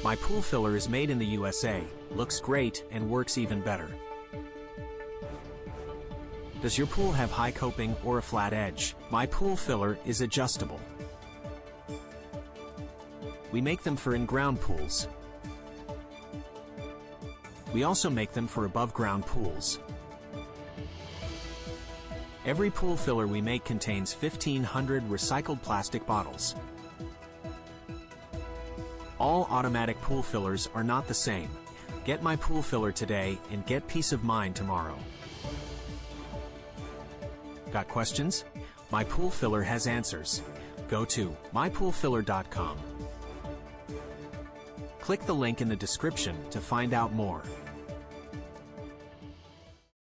My pool filler is made in the USA, looks great, and works even better. Does your pool have high coping or a flat edge? My pool filler is adjustable. We make them for in-ground pools. We also make them for above-ground pools. Every pool filler we make contains 1,500 recycled plastic bottles. All automatic pool fillers are not the same. Get my pool filler today and get peace of mind tomorrow. Got questions? My Pool Filler has answers. Go to mypoolfiller.com. Click the link in the description to find out more.